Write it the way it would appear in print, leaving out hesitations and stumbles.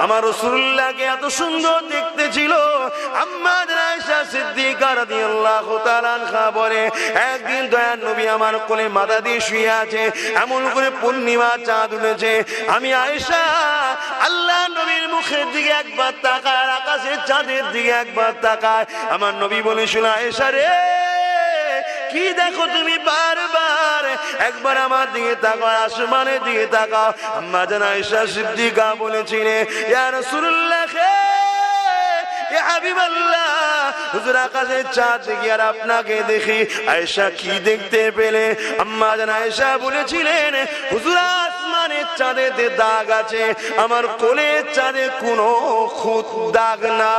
আমার রাসূলুল্লাহকে এত সুন্দর দেখতে ছিল। আম্মা আয়েশা সিদ্দিকা রাদিয়াল্লাহু তাআলা আনহা বলে, একদিন দয়ার নবী আমার কোলে মাথা দিয়ে শুয়ে আছে, এমন করে পূর্ণিমা চাঁদ উঠেছে। আমি আয়েশা আল্লাহ নবীর মুখের দিকে একবার তাকায়, আকাশের চাঁদের দিকে একবার তাকায়। আমার নবী বলেছিল, আয়েশা রে কি দেখো তুমি? বারবার একবার আমার দিকে তাকাও, আসমানের দিকে তাকাও। আম্মা জান আয়েশা সিদ্দিকা বলেছিলেন, ইয়া রাসূলুল্লাহ, ইয়া হাবিবাল্লাহ, হুজুর আকাশের চাঁদ দেখি আর আপনাকে দেখি। আয়েশা কি দেখতে পেলে? আম্মা জান আয়েশা বলেছিলেন, হুজুর আসমানের চাঁদেতে দাগ আছে, আমার কোলের চাঁদে কোনো খুঁত দাগ না।